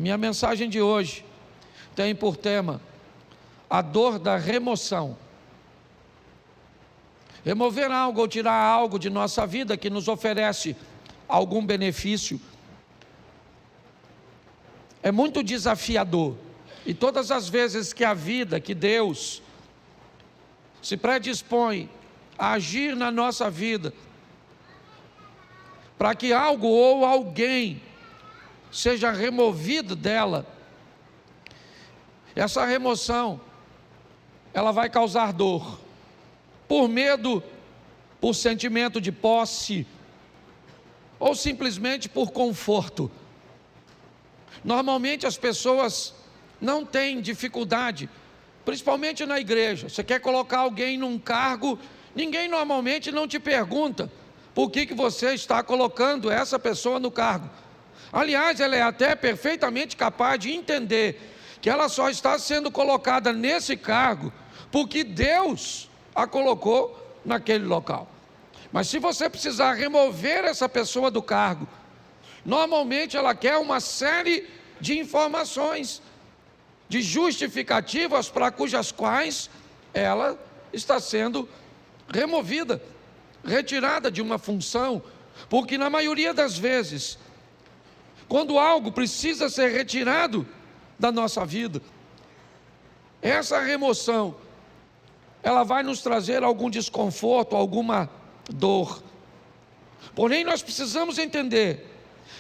minha mensagem de hoje tem por tema a dor da remoção. Remover algo ou tirar algo de nossa vida que nos oferece algum benefício é muito desafiador. E todas as vezes que a vida, que Deus se predispõe a agir na nossa vida, para que algo ou alguém seja removido dela, essa remoção, ela vai causar dor, por medo, por sentimento de posse, ou simplesmente por conforto. Normalmente as pessoas não têm dificuldade, principalmente na igreja. Você quer colocar alguém num cargo, ninguém normalmente não te pergunta por que você está colocando essa pessoa no cargo. Aliás, ela é até perfeitamente capaz de entender que ela só está sendo colocada nesse cargo porque Deus a colocou naquele local. Mas se você precisar remover essa pessoa do cargo, normalmente ela quer uma série de informações, de justificativas para cujas quais ela está sendo removida, retirada de uma função, porque na maioria das vezes, quando algo precisa ser retirado da nossa vida, essa remoção, ela vai nos trazer algum desconforto, alguma dor. Porém, nós precisamos entender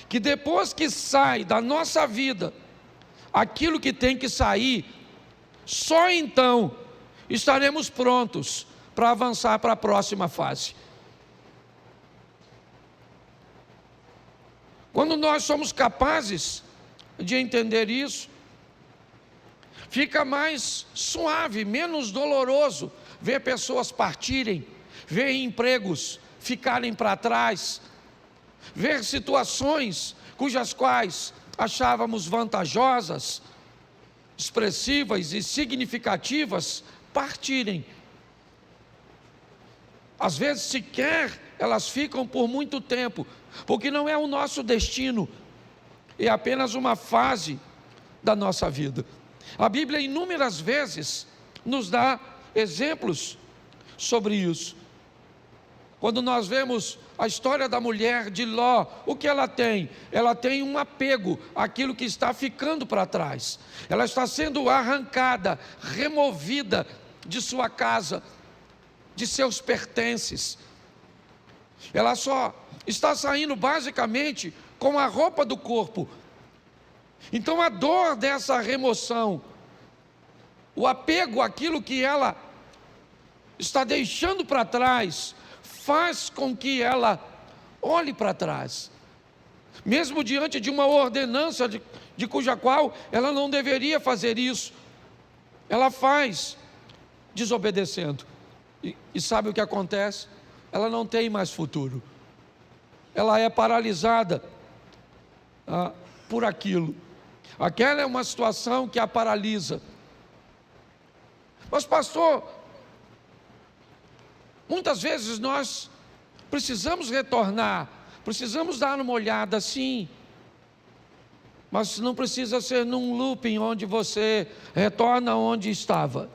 que depois que sai da nossa vida aquilo que tem que sair, só então estaremos prontos para avançar para a próxima fase. Quando nós somos capazes de entender isso, fica mais suave, menos doloroso ver pessoas partirem, ver empregos ficarem para trás, ver situações cujas quais achávamos vantajosas, expressivas e significativas partirem. Às vezes sequer elas ficam por muito tempo, porque não é o nosso destino, é apenas uma fase da nossa vida. A Bíblia inúmeras vezes nos dá exemplos sobre isso. Quando nós vemos a história da mulher de Ló, o que ela tem? Ela tem um apego àquilo que está ficando para trás. Ela está sendo arrancada, removida de sua casa, de seus pertences. Ela só está saindo basicamente com a roupa do corpo. Então a dor dessa remoção, o apego àquilo que ela está deixando para trás, faz com que ela olhe para trás, mesmo diante de uma ordenança de cuja qual ela não deveria fazer isso, ela faz desobedecendo, e sabe o que acontece? Ela não tem mais futuro, ela é paralisada por aquilo. Aquela é uma situação que a paralisa. Mas pastor, muitas vezes nós precisamos retornar, precisamos dar uma olhada, sim, mas não precisa ser num looping onde você retorna onde estava.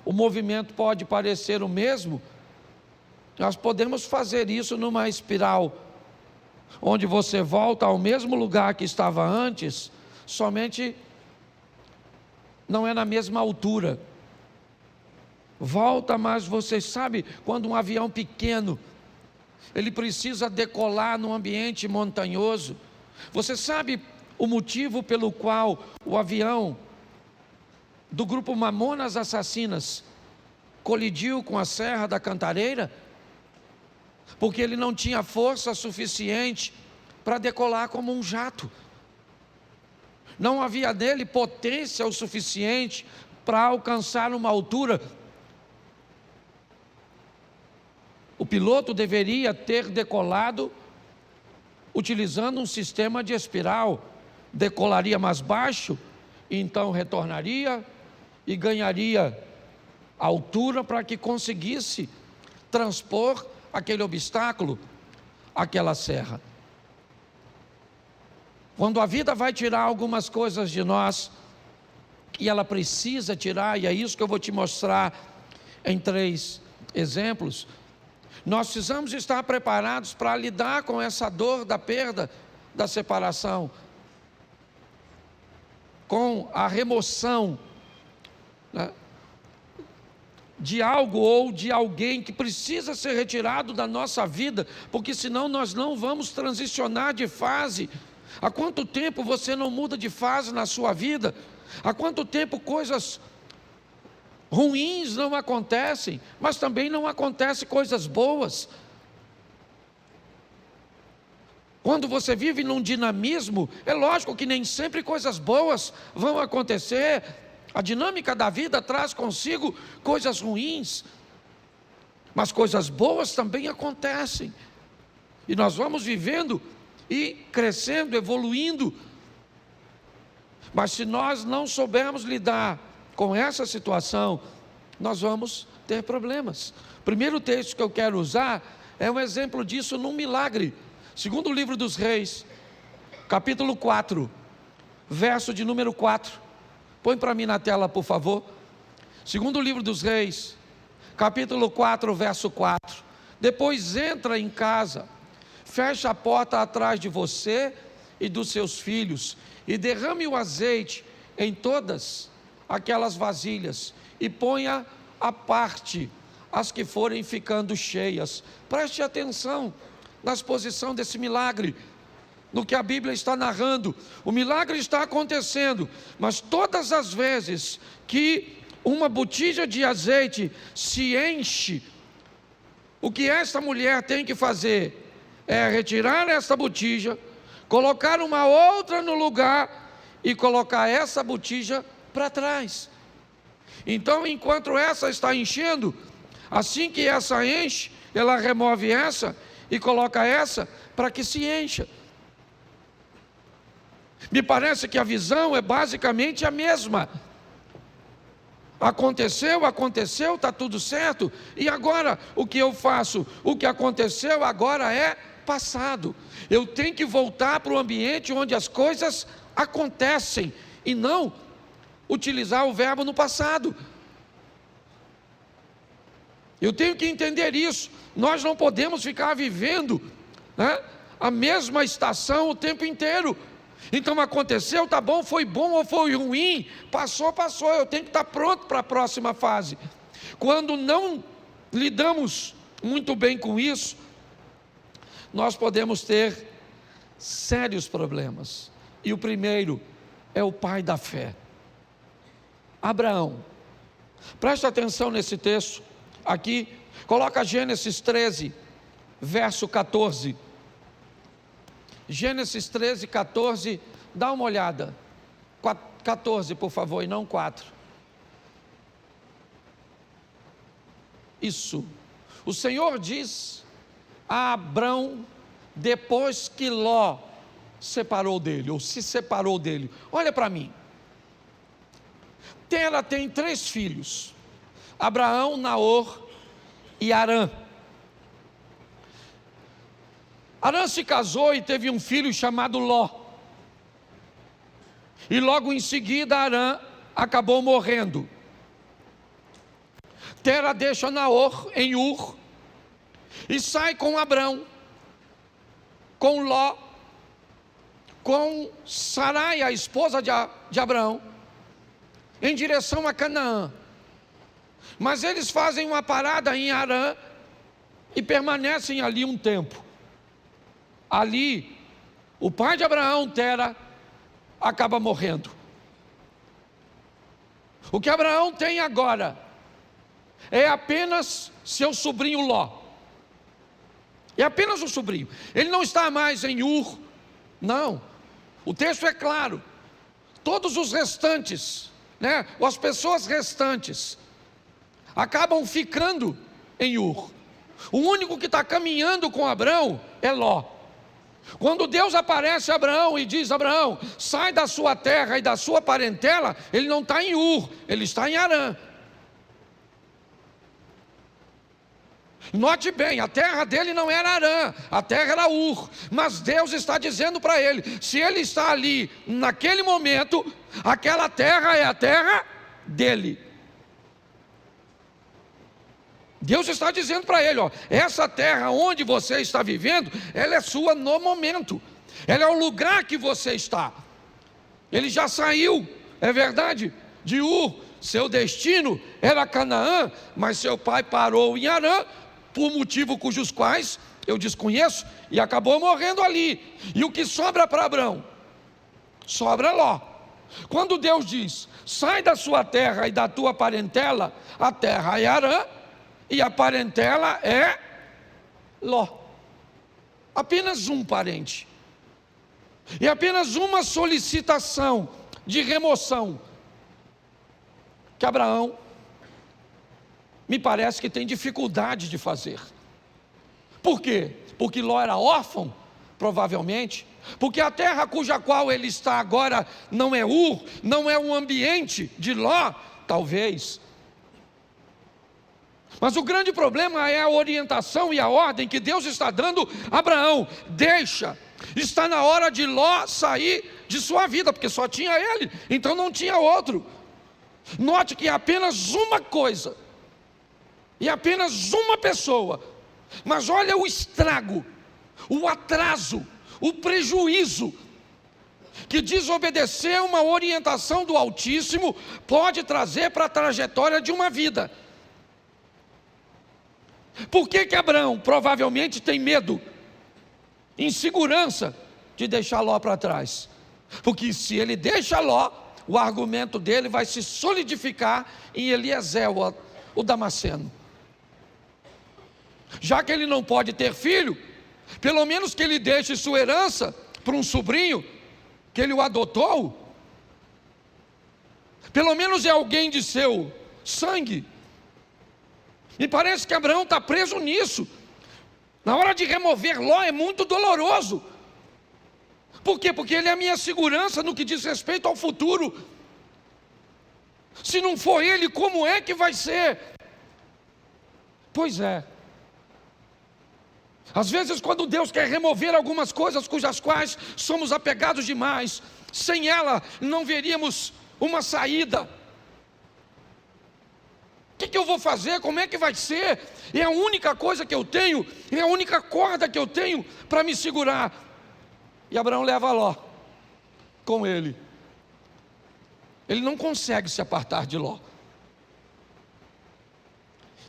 O movimento pode parecer o mesmo, nós podemos fazer isso numa espiral, onde você volta ao mesmo lugar que estava antes, somente não é na mesma altura. Volta, mas você sabe, quando um avião pequeno, ele precisa decolar num ambiente montanhoso, você sabe o motivo pelo qual o avião do grupo Mamonas Assassinas colidiu com a Serra da Cantareira? Porque ele não tinha força suficiente para decolar como um jato. Não havia nele potência o suficiente para alcançar uma altura. O piloto deveria ter decolado utilizando um sistema de espiral. Decolaria mais baixo, então retornaria e ganharia altura para que conseguisse transpor aquele obstáculo, aquela serra. Quando a vida vai tirar algumas coisas de nós, e ela precisa tirar, e é isso que eu vou te mostrar em 3 exemplos, nós precisamos estar preparados para lidar com essa dor da perda, da separação, com a remoção, né, de algo ou de alguém que precisa ser retirado da nossa vida, porque senão nós não vamos transicionar de fase. Há quanto tempo você não muda de fase na sua vida? Há quanto tempo coisas ruins não acontecem, mas também não acontecem coisas boas? Quando você vive num dinamismo, é lógico que nem sempre coisas boas vão acontecer. A dinâmica da vida traz consigo coisas ruins, mas coisas boas também acontecem. E nós vamos vivendo e crescendo, evoluindo. Mas se nós não soubermos lidar com essa situação, nós vamos ter problemas. O primeiro texto que eu quero usar é um exemplo disso num milagre. Segundo o livro dos Reis, capítulo 4, verso de número 4. Põe para mim na tela, por favor. Segundo o livro dos Reis, capítulo 4, verso 4. Depois entra em casa, fecha a porta atrás de você e dos seus filhos, e derrame o azeite em todas aquelas vasilhas, e ponha à parte as que forem ficando cheias. Preste atenção na exposição desse milagre, no que a Bíblia está narrando. O milagre está acontecendo, mas todas as vezes que uma botija de azeite se enche, o que esta mulher tem que fazer é retirar essa botija, colocar uma outra no lugar e colocar essa botija para trás. Então, enquanto essa está enchendo, assim que essa enche, ela remove essa e coloca essa para que se encha. Me parece que a visão é basicamente a mesma. Aconteceu, está tudo certo, e agora o que eu faço? O que aconteceu agora é passado. Eu tenho que voltar para o ambiente onde as coisas acontecem, e não utilizar o verbo no passado. Eu tenho que entender isso. Nós não podemos ficar vivendo, né, a mesma estação o tempo inteiro. Então aconteceu, tá bom, foi bom ou foi ruim, passou, eu tenho que estar pronto para a próxima fase. Quando não lidamos muito bem com isso, nós podemos ter sérios problemas. E o primeiro é o pai da fé, Abraão. Presta atenção nesse texto aqui, coloca Gênesis 13, verso 14. Gênesis 13, 14, dá uma olhada. 14, por favor, e não 4. Isso. O Senhor diz a Abrão, depois que Ló separou dele, ou se separou dele: olha para mim. Tera tem 3 filhos: Abraão, Naor e Harã. Harã se casou e teve um filho chamado Ló. E logo em seguida Harã acabou morrendo. Tera deixa Naor em Ur e sai com Abrão, com Ló, com Sarai, a esposa de Abraão, em direção a Canaã. Mas eles fazem uma parada em Harã e permanecem ali um tempo. Ali, o pai de Abraão, Tera, acaba morrendo. O que Abraão tem agora é apenas seu sobrinho Ló. É apenas um sobrinho. Ele não está mais em Ur, não. O texto é claro. Todos os restantes, né, ou as pessoas restantes, acabam ficando em Ur. O único que está caminhando com Abraão é Ló. Quando Deus aparece a Abraão e diz: Abraão, sai da sua terra e da sua parentela, ele não está em Ur, ele está em Harã. Note bem, a terra dele não era Harã, a terra era Ur, mas Deus está dizendo para ele, se ele está ali, naquele momento, aquela terra é a terra dele. Deus está dizendo para ele, ó, essa terra onde você está vivendo, ela é sua no momento, ela é o lugar que você está. Ele já saiu, é verdade, de Ur, seu destino era Canaã, mas seu pai parou em Harã, por motivo cujos quais eu desconheço, e acabou morrendo ali. E o que sobra para Abrão? Sobra Ló. Quando Deus diz, sai da sua terra e da tua parentela, a terra é Harã, e a parentela é Ló. Apenas um parente. E apenas uma solicitação de remoção que Abraão me parece que tem dificuldade de fazer. Por quê? Porque Ló era órfão, provavelmente. Porque a terra cuja qual ele está agora não é Ur, não é um ambiente de Ló, talvez. Mas o grande problema é a orientação e a ordem que Deus está dando a Abraão. Deixa, está na hora de Ló sair de sua vida, porque só tinha ele, então não tinha outro. Note que é apenas uma coisa, e apenas uma pessoa, mas olha o estrago, o atraso, o prejuízo, que desobedecer uma orientação do Altíssimo pode trazer para a trajetória de uma vida. Por que Abraão provavelmente tem medo, insegurança de deixar Ló para trás? Porque se ele deixa Ló, o argumento dele vai se solidificar em Eliezer, o Damasceno. Já que ele não pode ter filho, pelo menos que ele deixe sua herança para um sobrinho, que ele o adotou. Pelo menos é alguém de seu sangue. Me parece que Abraão está preso nisso. Na hora de remover Ló é muito doloroso. Por quê? Porque ele é a minha segurança no que diz respeito ao futuro. Se não for ele, como é que vai ser? Pois é. Às vezes quando Deus quer remover algumas coisas cujas quais somos apegados demais, sem ela não veríamos uma saída. O que eu vou fazer? Como é que vai ser? É a única coisa que eu tenho, é a única corda que eu tenho para me segurar. E Abraão leva Ló com ele. Ele não consegue se apartar de Ló.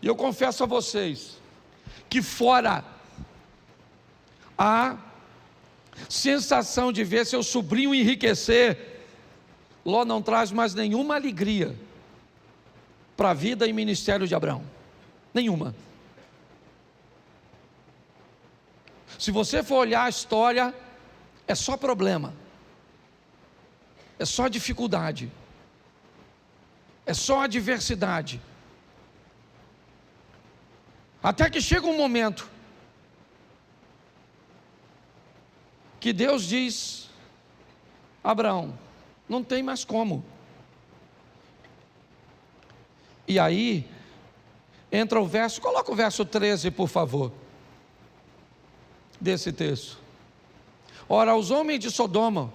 E eu confesso a vocês que fora a sensação de ver seu sobrinho enriquecer, Ló não traz mais nenhuma alegria para a vida e ministério de Abraão. Nenhuma. Se você for olhar a história, é só problema, é só dificuldade, é só adversidade. Até que chega um momento que Deus diz: Abraão, não tem mais como. E aí entra o verso, coloca o verso 13 por favor, desse texto. Ora, os homens de Sodoma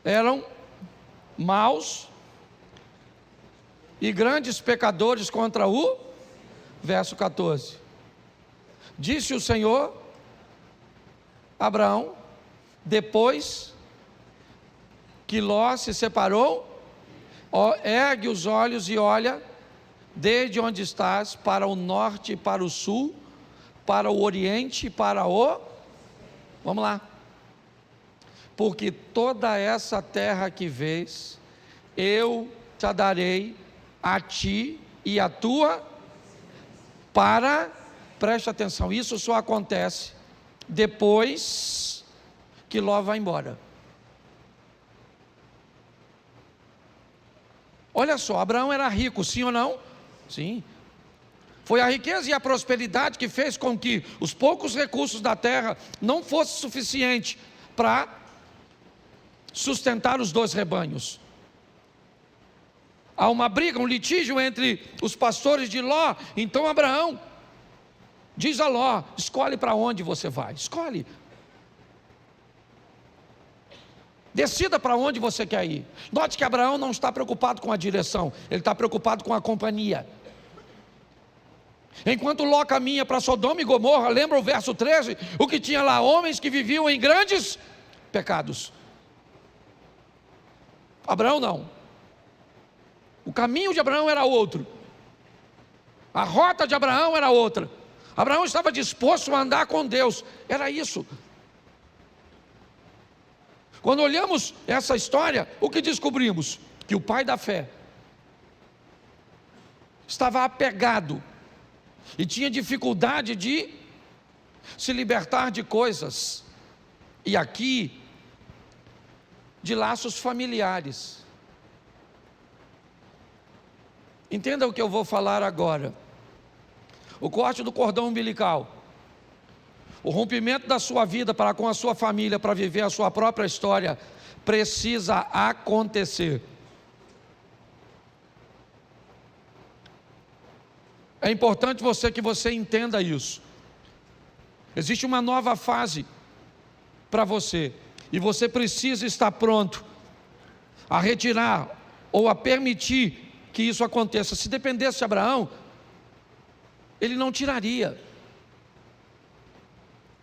eram maus e grandes pecadores contra o, verso 14, disse o Senhor a Abraão, depois que Ló se separou, ergue os olhos e olha, desde onde estás, para o norte e para o sul, para o oriente e para o, vamos lá, porque toda essa terra que vês, eu te darei a ti e a tua, preste atenção, isso só acontece depois que Ló vai embora. Olha só, Abraão era rico, sim ou não? Sim. Foi a riqueza e a prosperidade que fez com que os poucos recursos da terra não fossem suficientes para sustentar os dois rebanhos. Há uma briga, um litígio entre os pastores de Ló. Então Abraão Diz a Ló: escolhe para onde você vai, escolhe. Decida para onde você quer ir. Note que Abraão não está preocupado com a direção, ele está preocupado com a companhia. Enquanto Ló caminha para Sodoma e Gomorra, lembra o verso 13? O que tinha lá? Homens que viviam em grandes pecados. Abraão não. O caminho de Abraão era outro. A rota de Abraão era outra. Abraão estava disposto a andar com Deus. Era isso. Quando olhamos essa história, o que descobrimos? Que o pai da fé estava apegado e tinha dificuldade de se libertar de coisas, e aqui, de laços familiares. Entenda o que eu vou falar agora. O corte do cordão umbilical, o rompimento da sua vida para com a sua família, para viver a sua própria história, precisa acontecer. É importante que você entenda isso. Existe uma nova fase para você, e você precisa estar pronto a retirar ou a permitir que isso aconteça. Se dependesse de Abraão, ele não tiraria.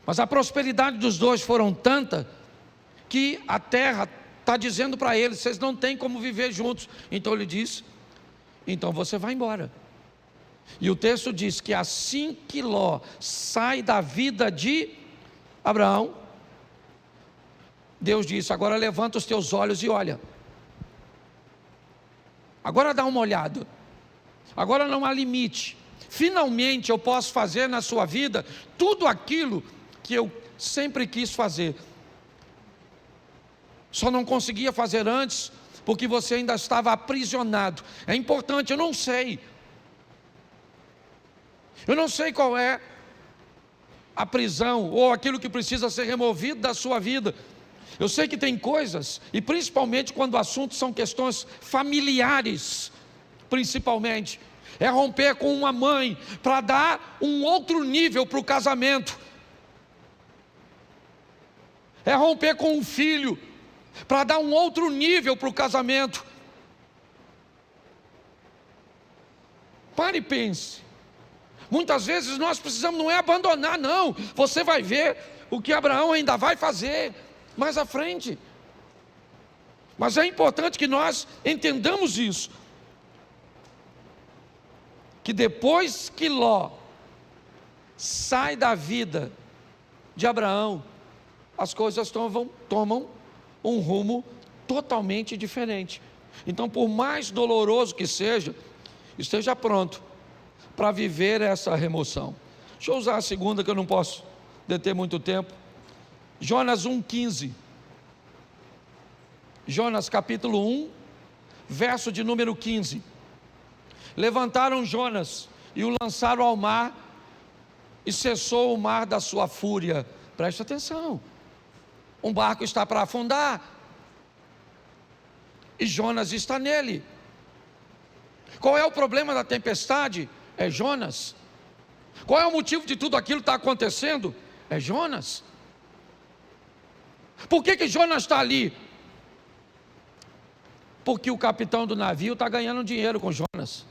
Mas a prosperidade dos dois foram tanta que a terra está dizendo para eles: vocês não têm como viver juntos. Então ele diz: então você vai embora. E o texto diz que assim que Ló sai da vida de Abraão, Deus disse: agora levanta os teus olhos e olha. Agora dá uma olhada. Agora não há limite. Finalmente eu posso fazer na sua vida tudo aquilo que eu sempre quis fazer. Só não conseguia fazer antes porque você ainda estava aprisionado. É importante, eu não sei qual é a prisão ou aquilo que precisa ser removido da sua vida. Eu sei que tem coisas, e principalmente quando o assunto são questões familiares, principalmente, é romper com uma mãe para dar um outro nível para o casamento. É romper com um filho para dar um outro nível para o casamento. Pare e pense. Muitas vezes nós precisamos, não é abandonar, não. Você vai ver o que Abraão ainda vai fazer mais à frente. Mas é importante que nós entendamos isso, que depois que Ló sai da vida de Abraão, as coisas tomam um rumo totalmente diferente. Então, por mais doloroso que seja, esteja pronto para viver essa remoção. Deixa eu usar a segunda, que eu não posso deter muito tempo. Jonas 1,15. Jonas capítulo 1, verso de número 15. Levantaram Jonas e o lançaram ao mar, e cessou o mar da sua fúria. Preste atenção. Um barco está para afundar, e Jonas está nele. Qual é o problema da tempestade? É Jonas. Qual é o motivo de tudo aquilo que está acontecendo? É Jonas. Por que Jonas está ali? Porque o capitão do navio está ganhando dinheiro com Jonas.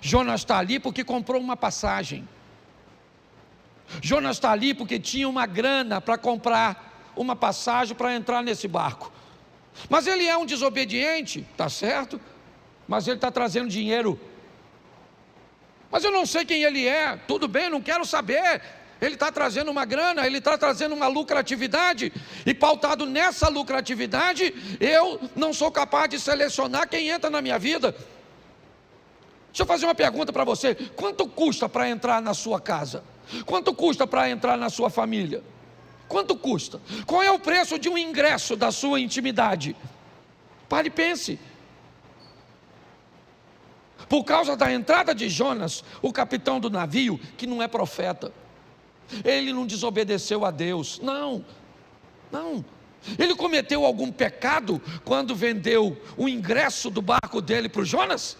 Jonas está ali porque comprou uma passagem. Jonas está ali porque tinha uma grana para comprar uma passagem para entrar nesse barco. Mas ele é um desobediente, está certo? Mas ele está trazendo dinheiro. Mas eu não sei quem ele é. Tudo bem, não quero saber. Ele está trazendo uma grana, ele está trazendo uma lucratividade, e pautado nessa lucratividade, eu não sou capaz de selecionar quem entra na minha vida. Deixa eu fazer uma pergunta para você: quanto custa para entrar na sua casa? Quanto custa para entrar na sua família? Quanto custa? Qual é o preço de um ingresso da sua intimidade? Pare e pense. Por causa da entrada de Jonas, o capitão do navio, que não é profeta, ele não desobedeceu a Deus, não. Ele cometeu algum pecado quando vendeu o ingresso do barco dele para o Jonas?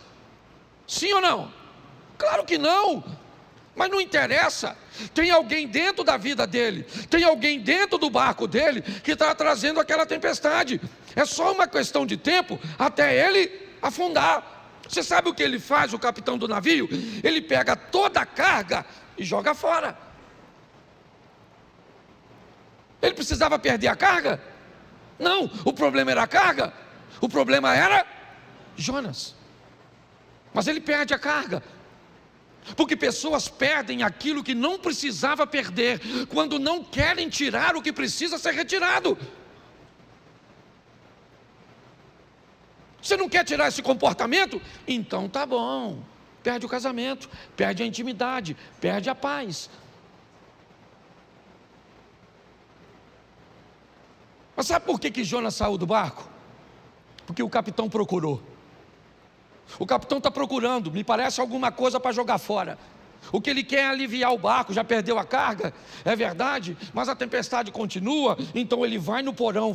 Sim ou não? Claro que não. Mas não interessa, tem alguém dentro da vida dele, tem alguém dentro do barco dele que está trazendo aquela tempestade. É só uma questão de tempo até ele afundar. Você sabe o que ele faz, o capitão do navio? Ele pega toda a carga e joga fora. Ele precisava perder a carga? Não, o problema era a carga, o problema era Jonas. Mas ele perde a carga. Porque pessoas perdem aquilo que não precisava perder, quando não querem tirar o que precisa ser retirado. Você não quer tirar esse comportamento? Então tá bom. Perde o casamento, perde a intimidade, perde a paz. Mas sabe por que Jonas saiu do barco? Porque o capitão procurou. O capitão está procurando, me parece alguma coisa para jogar fora. O que ele quer é aliviar o barco, já perdeu a carga, é verdade, mas a tempestade continua, então ele vai no porão,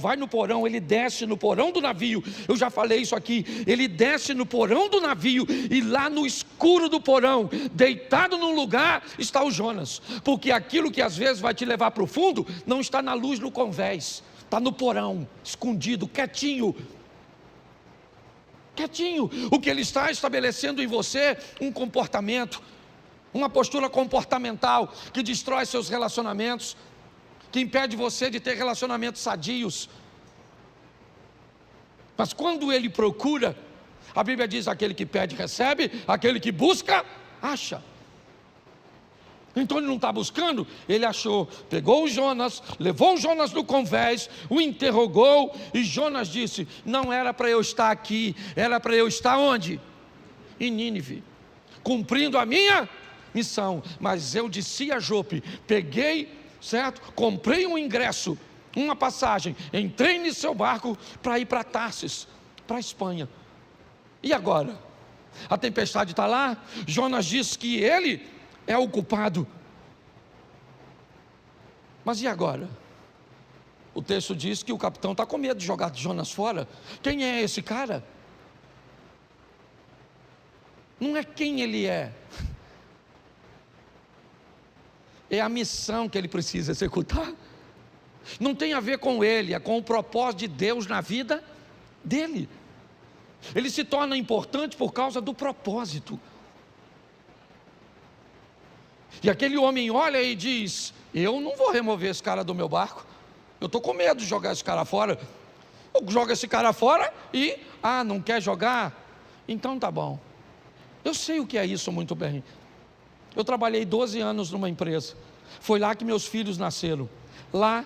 ele desce no porão do navio. Eu já falei isso aqui, ele desce no porão do navio, e lá no escuro do porão, deitado num lugar, está o Jonas. Porque aquilo que às vezes vai te levar para o fundo, não está na luz no convés, está no porão, escondido, quietinho. O que ele está estabelecendo em você, um comportamento, uma postura comportamental, que destrói seus relacionamentos, que impede você de ter relacionamentos sadios. Mas quando ele procura, a Bíblia diz: aquele que pede recebe, aquele que busca, acha. Então ele não está buscando, ele achou, pegou o Jonas, levou o Jonas no convés, o interrogou, e Jonas disse: não era para eu estar aqui, era para eu estar onde? Em Nínive, cumprindo a minha missão. Mas eu desci a Jope, peguei, certo? Comprei um ingresso, uma passagem, entrei no seu barco para ir para Tarsis, para a Espanha. E agora? A tempestade está lá, Jonas diz que ele é o culpado. Mas e agora? O texto diz que o capitão está com medo de jogar Jonas fora. Quem é esse cara? Não é quem ele é a missão que ele precisa executar. Não tem a ver com ele, é com o propósito de Deus na vida dele. Ele se torna importante por causa do propósito. E aquele homem olha e diz: eu não vou remover esse cara do meu barco, eu estou com medo de jogar esse cara fora. Eu jogo esse cara fora e, não quer jogar? Então tá bom. Eu sei o que é isso muito bem. Eu trabalhei 12 anos numa empresa, foi lá que meus filhos nasceram. Lá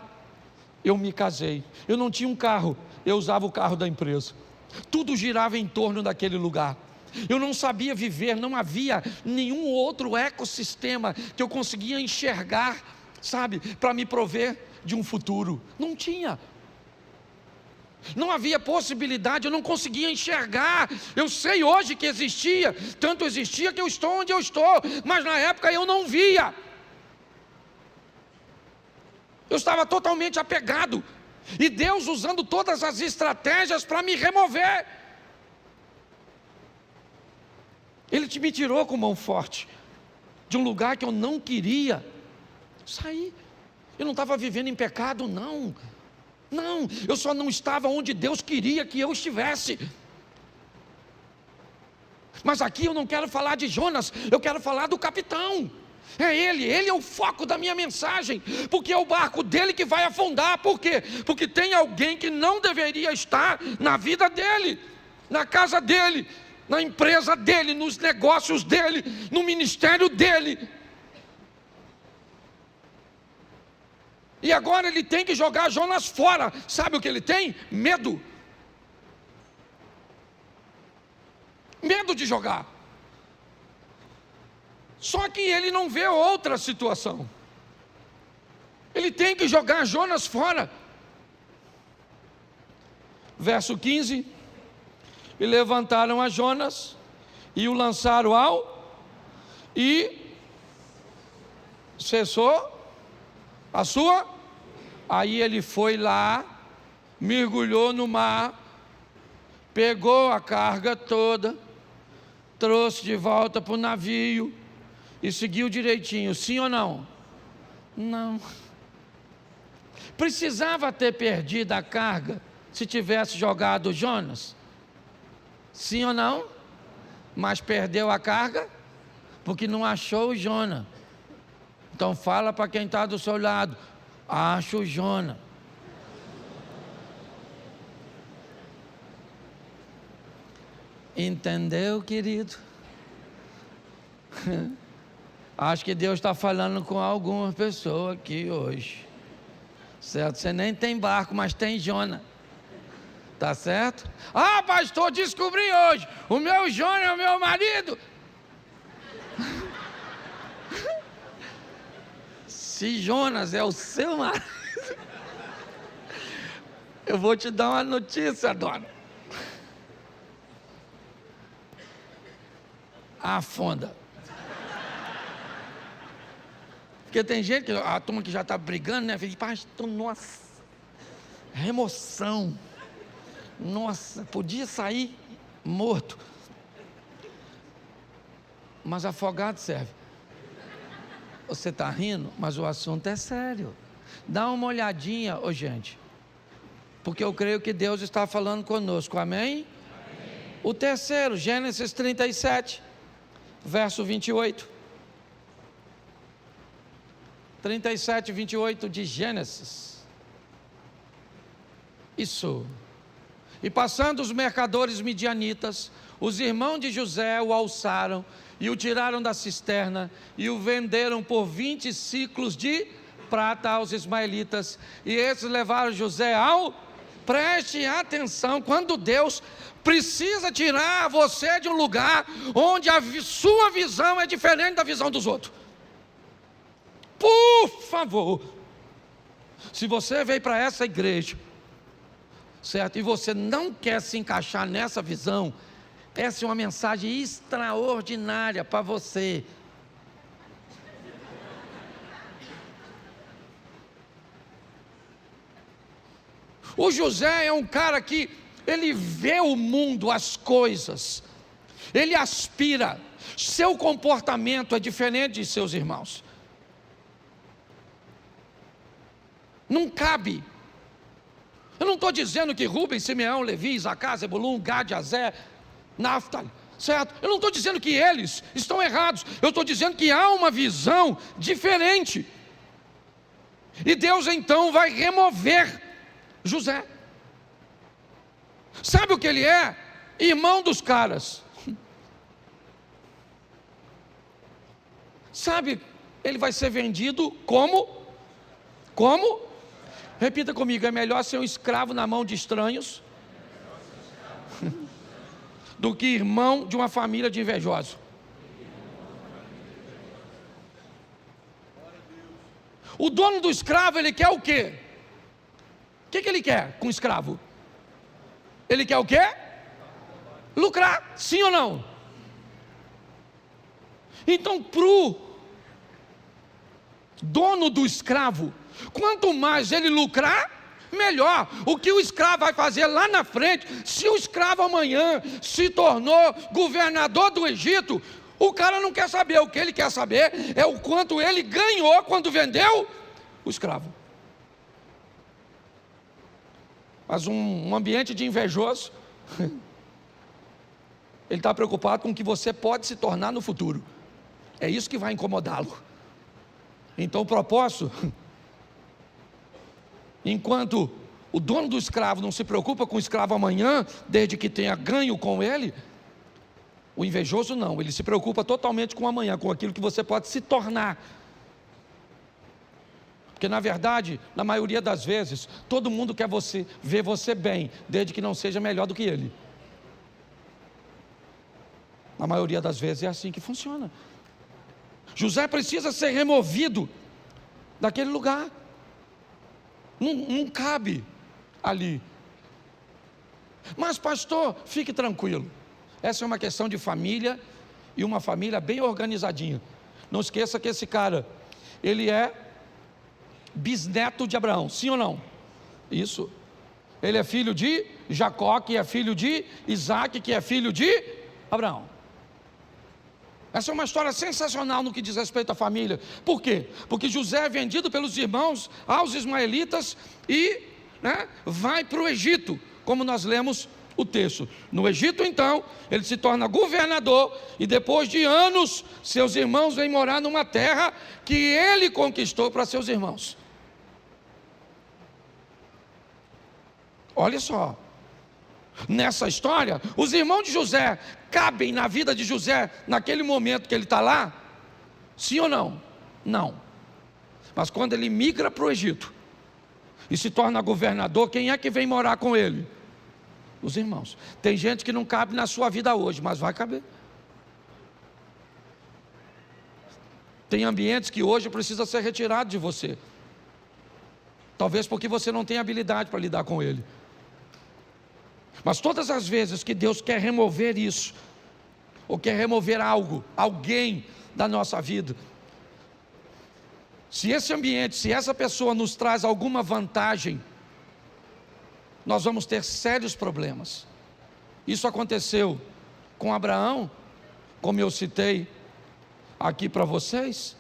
eu me casei, eu não tinha um carro, eu usava o carro da empresa. Tudo girava em torno daquele lugar. Eu não sabia viver, não havia nenhum outro ecossistema que eu conseguia enxergar, sabe, para me prover de um futuro. Não tinha. Não havia possibilidade, eu não conseguia enxergar. Eu sei hoje que existia, tanto existia que eu estou onde eu estou, mas na época eu não via. Eu estava totalmente apegado, e Deus usando todas as estratégias para me remover. Ele me tirou com mão forte de um lugar que eu não queria sair. Eu não estava vivendo em pecado, não, eu só não estava onde Deus queria que eu estivesse. Mas aqui eu não quero falar de Jonas, eu quero falar do capitão. É ele é o foco da minha mensagem, porque é o barco dele que vai afundar. Por quê? Porque tem alguém que não deveria estar na vida dele, na casa dele, na empresa dele, nos negócios dele, no ministério dele. E agora ele tem que jogar Jonas fora. Sabe o que ele tem? Medo. Medo de jogar. Só que ele não vê outra situação. Ele tem que jogar Jonas fora. Verso 15: e levantaram a Jonas e o lançaram e cessou a sua. Aí ele foi lá, mergulhou no mar, pegou a carga toda, trouxe de volta para o navio, e seguiu direitinho, sim ou não? Não. Precisava ter perdido a carga se tivesse jogado Jonas? Sim ou não? Mas perdeu a carga porque não achou o Jonas. Então fala para quem está do seu lado: acha o Jonas. Entendeu, querido? Acho que Deus está falando com alguma pessoa aqui hoje. Certo? Você nem tem barco, mas tem Jonas. Tá certo? Ah, pastor, descobri hoje. O meu Jonas é o meu marido. Se Jonas é o seu marido, eu vou te dar uma notícia, dona. Afunda. Porque tem gente, a turma que já está brigando, né? Fala, pastor, nossa, remoção. Nossa, podia sair morto. Mas afogado serve. Você está rindo, mas o assunto é sério. Dá uma olhadinha, gente. Porque eu creio que Deus está falando conosco, amém? O terceiro, Gênesis 37, verso 28. 37, 28 de Gênesis. Isso. E passando os mercadores midianitas, os irmãos de José o alçaram e o tiraram da cisterna e o venderam por 20 ciclos de prata aos ismaelitas. E esses levaram José ao... Preste atenção, quando Deus precisa tirar você de um lugar onde a sua visão é diferente da visão dos outros. Por favor, se você veio para essa igreja, certo, e você não quer se encaixar nessa visão, essa é uma mensagem extraordinária para você. O José é um cara que ele vê o mundo, as coisas, ele aspira, seu comportamento é diferente de seus irmãos. Não cabe. Eu não estou dizendo que Rubem, Simeão, Levi, Isacar, Zebulun, Gad, Azer, Naftali, certo? Eu não estou dizendo que eles estão errados. Eu estou dizendo que há uma visão diferente. E Deus então vai remover José. Sabe o que ele é? Irmão dos caras. Sabe, ele vai ser vendido como? Repita comigo, é melhor ser um escravo na mão de estranhos do que irmão de uma família de invejosos. O dono do escravo, ele quer o quê? O que ele quer com o escravo? Ele quer o quê? Lucrar, sim ou não? Então, para o dono do escravo, quanto mais ele lucrar, melhor. O que o escravo vai fazer lá na frente, se o escravo amanhã se tornou governador do Egito, o cara não quer saber. O que ele quer saber é o quanto ele ganhou quando vendeu o escravo. Mas um ambiente de invejoso, ele está preocupado com o que você pode se tornar no futuro. É isso que vai incomodá-lo. Então o propósito, enquanto o dono do escravo não se preocupa com o escravo amanhã, desde que tenha ganho com ele, o invejoso não, ele se preocupa totalmente com amanhã, com aquilo que você pode se tornar. Porque na verdade, na maioria das vezes, todo mundo quer ver você bem, desde que não seja melhor do que ele. Na maioria das vezes é assim que funciona. José precisa ser removido daquele lugar. Não cabe ali. Mas pastor, fique tranquilo. Essa é uma questão de família, e uma família bem organizadinha. Não esqueça que esse cara, ele é bisneto de Abraão, sim ou não? Isso. Ele é filho de Jacó, que é filho de Isaac, que é filho de Abraão. Essa é uma história sensacional no que diz respeito à família. Por quê? Porque José é vendido pelos irmãos aos ismaelitas e vai para o Egito, como nós lemos o texto. No Egito, então, ele se torna governador e depois de anos, seus irmãos vêm morar numa terra que ele conquistou para seus irmãos. Olha só, nessa história, os irmãos de José cabem na vida de José naquele momento que ele está lá? Sim ou não? Não. Mas quando ele migra para o Egito e se torna governador, quem é que vem morar com ele? Os irmãos. Tem gente que não cabe na sua vida hoje, mas vai caber. Tem ambientes que hoje precisa ser retirado de você. Talvez porque você não tem habilidade para lidar com ele. Mas todas as vezes que Deus quer remover isso, ou quer remover algo, alguém da nossa vida, se esse ambiente, se essa pessoa nos traz alguma vantagem, nós vamos ter sérios problemas. Isso aconteceu com Abraão, como eu citei aqui para vocês.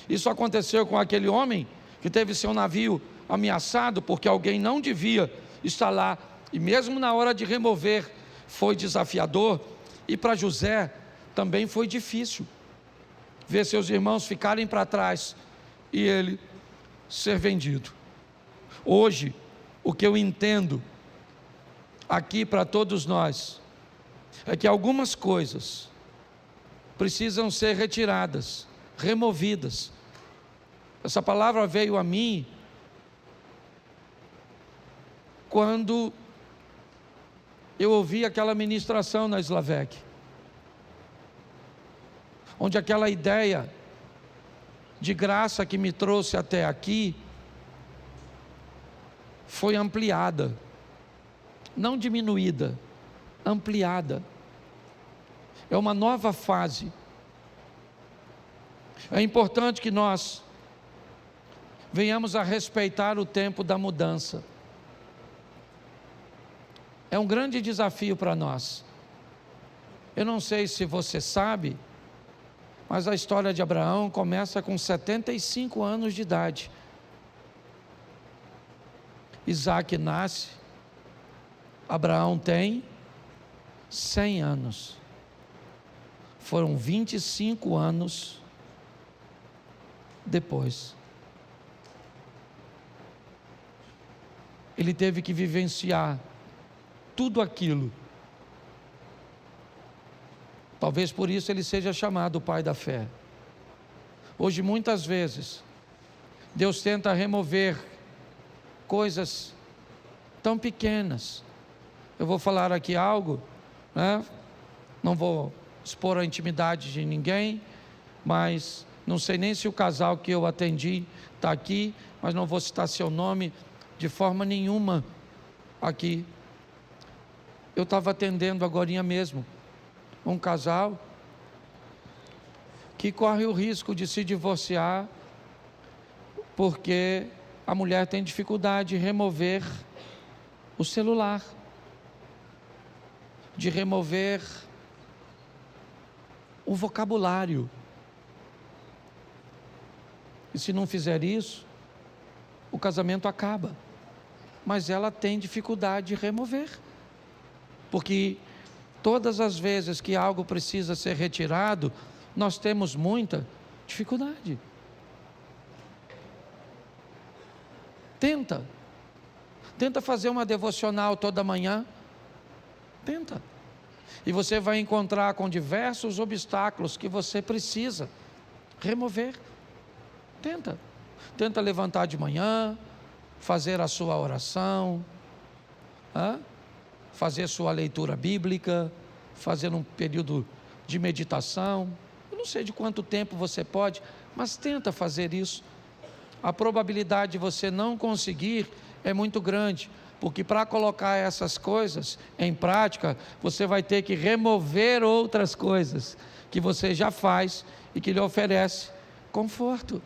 Isso aconteceu com aquele homem que teve seu navio ameaçado porque alguém não devia estar lá, e mesmo na hora de remover foi desafiador. E para José também foi difícil ver seus irmãos ficarem para trás e ele ser vendido. Hoje, o que eu entendo aqui para todos nós é que algumas coisas precisam ser retiradas, removidas. Essa palavra veio a mim quando eu ouvi aquela ministração na Slavec, onde aquela ideia de graça que me trouxe até aqui foi ampliada, não diminuída, ampliada. É uma nova fase. É importante que nós venhamos a respeitar o tempo da mudança. É um grande desafio para nós. Eu não sei se você sabe, mas a história de Abraão começa com 75 anos de idade. Isaac nasce, Abraão tem 100 anos. Foram 25 anos depois. Ele teve que vivenciar tudo aquilo. Talvez por isso ele seja chamado o pai da fé. Hoje, muitas vezes, Deus tenta remover coisas tão pequenas. Eu vou falar aqui algo, não vou expor a intimidade de ninguém, mas não sei nem se o casal que eu atendi está aqui, mas não vou citar seu nome de forma nenhuma aqui. Eu estava atendendo agorinha mesmo um casal que corre o risco de se divorciar porque a mulher tem dificuldade de remover o celular, de remover o vocabulário. E se não fizer isso, o casamento acaba. Mas ela tem dificuldade de remover, porque todas as vezes que algo precisa ser retirado, nós temos muita dificuldade. Tenta fazer uma devocional toda manhã. Tenta. E você vai encontrar com diversos obstáculos que você precisa remover. Tenta levantar de manhã, fazer a sua oração, fazer sua leitura bíblica, fazer um período de meditação. Eu não sei de quanto tempo você pode, mas tenta fazer isso. A probabilidade de você não conseguir é muito grande, porque para colocar essas coisas em prática, você vai ter que remover outras coisas que você já faz e que lhe oferece conforto.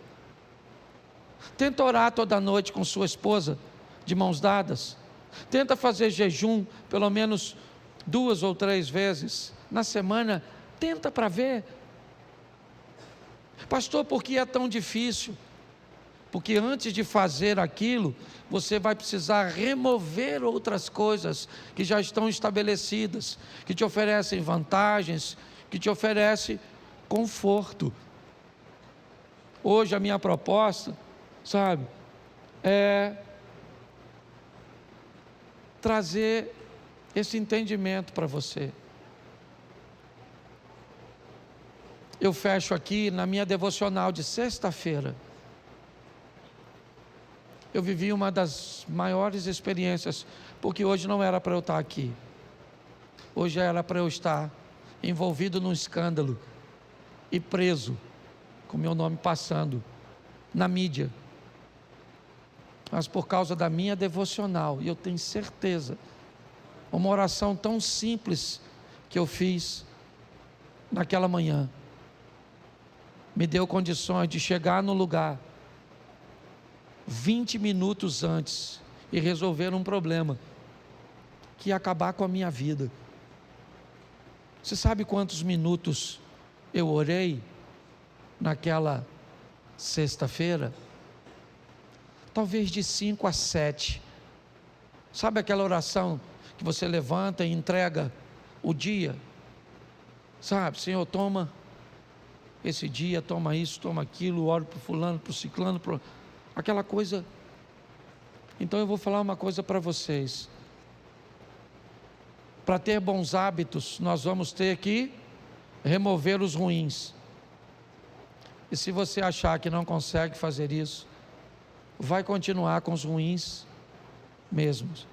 Tenta orar toda noite com sua esposa, de mãos dadas. Tenta fazer jejum pelo menos 2 ou 3 vezes na semana. Tenta para ver. Pastor, por que é tão difícil? Porque antes de fazer aquilo, você vai precisar remover outras coisas que já estão estabelecidas, que te oferecem vantagens, que te oferecem conforto. Hoje a minha proposta, sabe, é trazer esse entendimento para você. Eu fecho aqui na minha devocional de sexta-feira. Eu vivi uma das maiores experiências, porque hoje não era para eu estar aqui. Hoje era para eu estar envolvido num escândalo e preso, com meu nome passando na mídia. Mas por causa da minha devocional, e eu tenho certeza, uma oração tão simples que eu fiz naquela manhã, me deu condições de chegar no lugar 20 minutos antes e resolver um problema que ia acabar com a minha vida. Você sabe quantos minutos eu orei naquela sexta-feira? Talvez de 5 a 7. Sabe aquela oração que você levanta e entrega o dia? Sabe, Senhor, toma esse dia, toma isso, toma aquilo, oro para o fulano, para o ciclano, aquela coisa. Então eu vou falar uma coisa para vocês. Para ter bons hábitos, nós vamos ter que remover os ruins. E se você achar que não consegue fazer isso, vai continuar com os ruins mesmos.